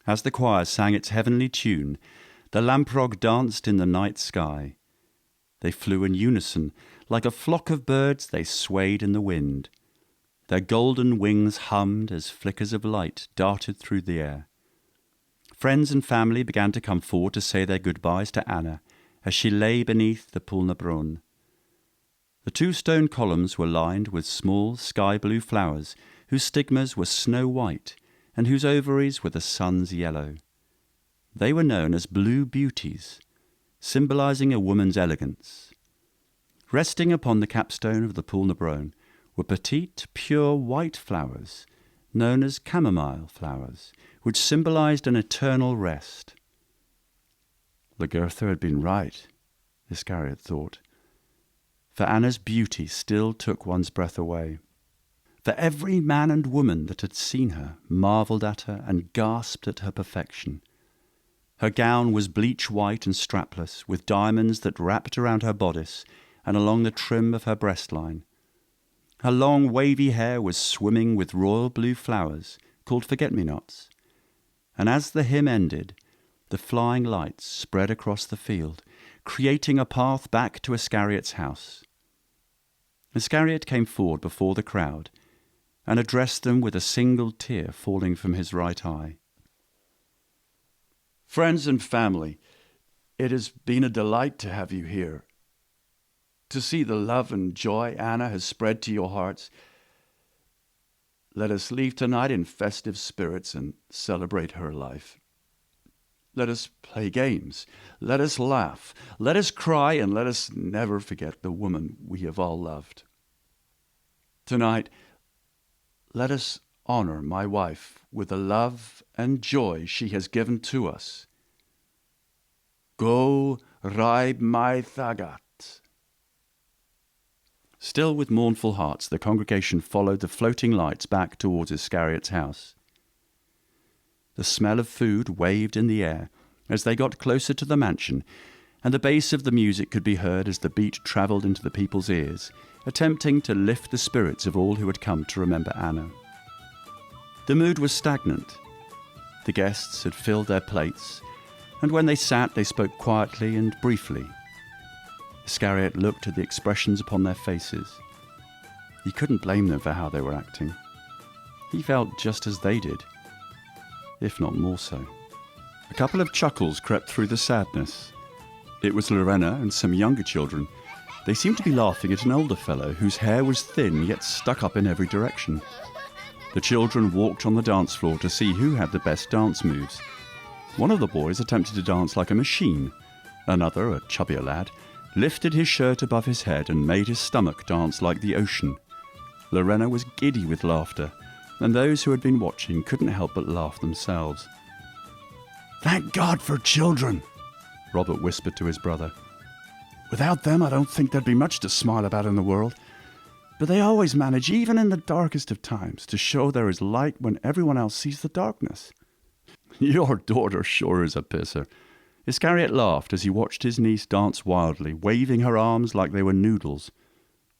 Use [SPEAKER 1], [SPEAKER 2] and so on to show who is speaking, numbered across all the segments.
[SPEAKER 1] As the choir sang its heavenly tune, the lamprog danced in the night sky. They flew in unison. Like a flock of birds, they swayed in the wind. Their golden wings hummed as flickers of light darted through the air. Friends and family began to come forward to say their goodbyes to Anna as she lay beneath the Pólna Brún. The 2 stone columns were lined with small sky-blue flowers whose stigmas were snow-white and whose ovaries were the sun's yellow. They were known as blue beauties, symbolizing a woman's elegance. Resting upon the capstone of the Pólna Brún were petite, pure white flowers, known as chamomile flowers, which symbolized an eternal rest. Lagertha had been right, Iscariot thought, for Anna's beauty still took one's breath away. For every man and woman that had seen her marvelled at her and gasped at her perfection. Her gown was bleach white and strapless, with diamonds that wrapped around her bodice and along the trim of her breastline. Her long wavy hair was swimming with royal blue flowers called forget-me-nots. And as the hymn ended, the flying lights spread across the field, creating a path back to Iscariot's house. Iscariot came forward before the crowd and addressed them with a single tear falling from his right eye.
[SPEAKER 2] Friends and family, it has been a delight to have you here. To see the love and joy Anna has spread to your hearts. Let us leave tonight in festive spirits and celebrate her life. Let us play games. Let us laugh. Let us cry, and let us never forget the woman we have all loved. Tonight, let us honor my wife with the love and joy she has given to us. Go raib my thagat.
[SPEAKER 1] Still with mournful hearts, the congregation followed the floating lights back towards Iscariot's house. The smell of food waved in the air as they got closer to the mansion, and the bass of the music could be heard as the beat travelled into the people's ears, attempting to lift the spirits of all who had come to remember Anna. The mood was stagnant. The guests had filled their plates, and when they sat, they spoke quietly and briefly. Iscariot looked at the expressions upon their faces. He couldn't blame them for how they were acting. He felt just as they did, if not more so. A couple of chuckles crept through the sadness. It was Lorena and some younger children. They seemed to be laughing at an older fellow whose hair was thin yet stuck up in every direction. The children walked on the dance floor to see who had the best dance moves. One of the boys attempted to dance like a machine. Another, a chubbier lad, lifted his shirt above his head and made his stomach dance like the ocean. Lorena was giddy with laughter, and those who had been watching couldn't help but laugh themselves.
[SPEAKER 2] Thank God for children,
[SPEAKER 1] Robert whispered to his brother.
[SPEAKER 2] Without them, I don't think there'd be much to smile about in the world. But they always manage, even in the darkest of times, to show there is light when everyone else sees the darkness.
[SPEAKER 1] Your daughter sure is a pisser. Iscariot laughed as he watched his niece dance wildly, waving her arms like they were noodles.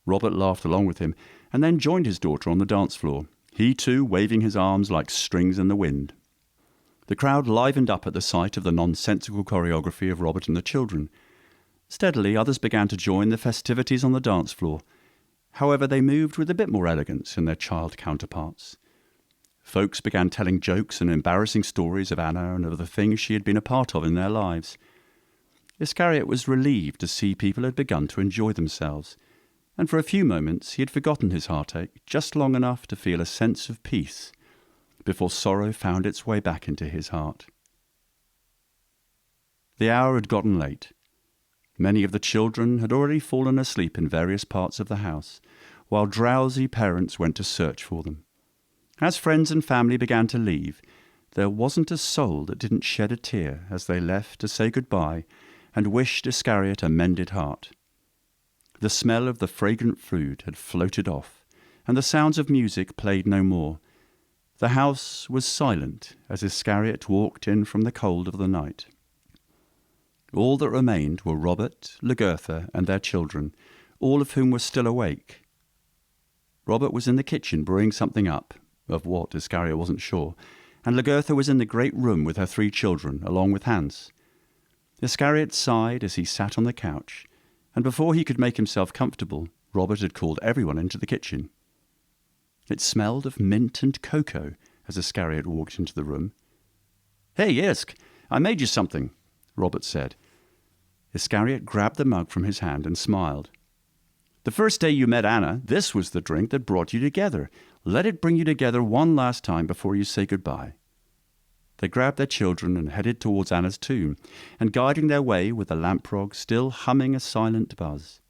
[SPEAKER 1] Robert laughed along with him, and then joined his daughter on the dance floor, he too waving his arms like strings in the wind. The crowd livened up at the sight of the nonsensical choreography of Robert and the children. Steadily, others began to join the festivities on the dance floor. However, they moved with a bit more elegance than their child counterparts. Folks began telling jokes and embarrassing stories of Anna and of the things she had been a part of in their lives. Iscariot was relieved to see people had begun to enjoy themselves, and for a few moments he had forgotten his heartache just long enough to feel a sense of peace before sorrow found its way back into his heart. The hour had gotten late. Many of the children had already fallen asleep in various parts of the house, while drowsy parents went to search for them. As friends and family began to leave, there wasn't a soul that didn't shed a tear as they left to say goodbye and wished Iscariot a mended heart. The smell of the fragrant food had floated off, and the sounds of music played no more. The house was silent as Iscariot walked in from the cold of the night. All that remained were Robert, Lagertha, and their children, all of whom were still awake. Robert was in the kitchen brewing something up, of what Iscariot wasn't sure, and Lagertha was in the great room with her 3 children, along with Hans. Iscariot sighed as he sat on the couch, and before he could make himself comfortable, Robert had called everyone into the kitchen. It smelled of mint and cocoa as Iscariot walked into the room. "Hey, Isk, I made you something," Robert said. Iscariot grabbed the mug from his hand and smiled. "The first day you met Anna, this was the drink that brought you together. Let it bring you together one last time before you say goodbye." They grabbed their children and headed towards Anna's tomb, and guiding their way with the lamprog still humming a silent buzz.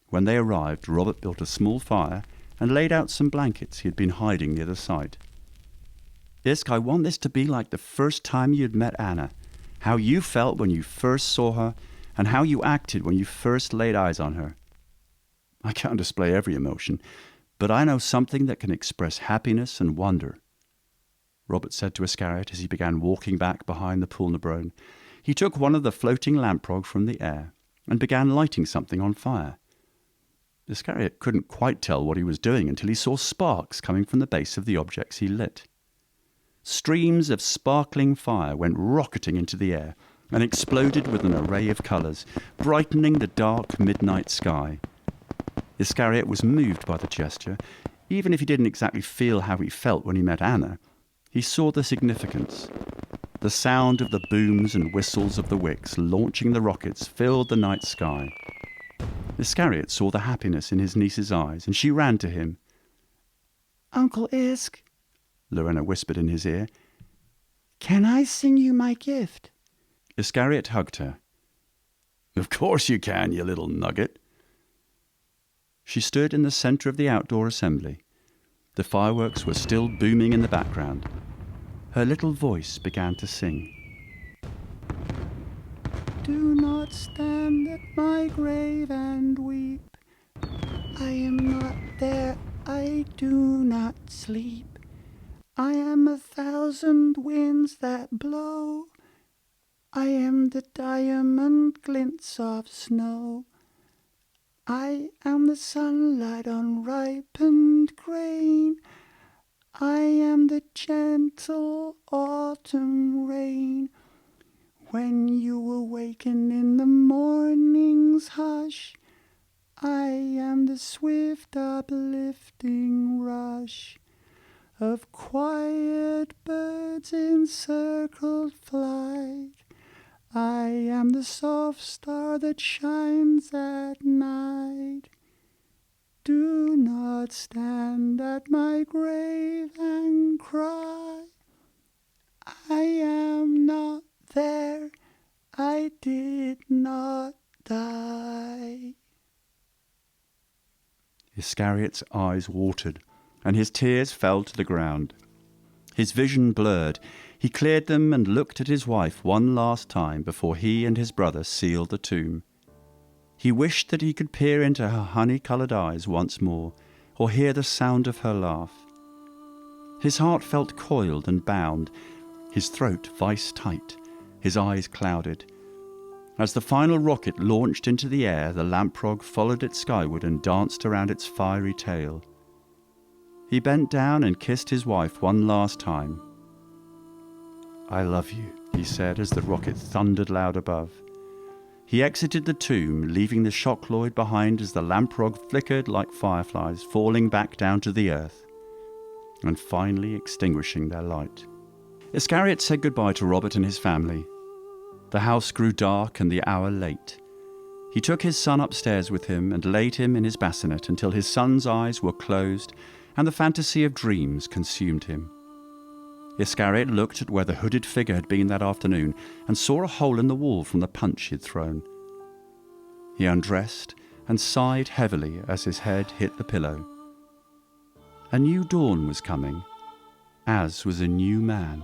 [SPEAKER 1] When they arrived, Robert built a small fire and laid out some blankets he had been hiding near the site. "Isk, I want this to be like the first time you'd met Anna, how you felt when you first saw her, and how you acted when you first laid eyes on her. I can't display every emotion, but I know something that can express happiness and wonder," Robert said to Iscariot as he began walking back behind the Poulnabrone. He took one of the floating lamprogs from the air and began lighting something on fire. Iscariot couldn't quite tell what he was doing until he saw sparks coming from the base of the objects he lit. Streams of sparkling fire went rocketing into the air and exploded with an array of colours, brightening the dark midnight sky. Iscariot was moved by the gesture. Even if he didn't exactly feel how he felt when he met Anna, he saw the significance. The sound of the booms and whistles of the wicks launching the rockets filled the night sky. Iscariot saw the happiness in his niece's eyes, and she ran to him. "Uncle Isk," Lorena whispered in his ear, "can I sing you my gift?" Iscariot hugged her. "Of course you can, you little nugget." She stood in the centre of the outdoor assembly. The fireworks were still booming in the background. Her little voice began to sing. "Do not stand at my grave and weep. I am not there, I do not sleep. I am 1,000 winds that blow. I am the diamond glints of snow. I am the sunlight on ripened grain. I am the gentle autumn rain. When you awaken in the morning's hush, I am the swift uplifting rush of quiet birds in circled flight. I am the soft star that shines at night. Do not stand at my grave and cry. I am not there, I did not die." Iscariot's eyes watered, and his tears fell to the ground. His vision blurred. He cleared them and looked at his wife one last time before he and his brother sealed the tomb. He wished that he could peer into her honey-coloured eyes once more, or hear the sound of her laugh. His heart felt coiled and bound, his throat vice-tight, his eyes clouded. As the final rocket launched into the air, the lamprog followed it skyward and danced around its fiery tail. He bent down and kissed his wife one last time. "I love you," he said as the rocket thundered loud above. He exited the tomb, leaving the Shockloid behind as the lamprog flickered like fireflies, falling back down to the earth, and finally extinguishing their light. Iscariot said goodbye to Robert and his family. The house grew dark and the hour late. He took his son upstairs with him and laid him in his bassinet until his son's eyes were closed and the fantasy of dreams consumed him. Iscariot looked at where the hooded figure had been that afternoon and saw a hole in the wall from the punch he'd thrown. He undressed and sighed heavily as his head hit the pillow. A new dawn was coming, as was a new man.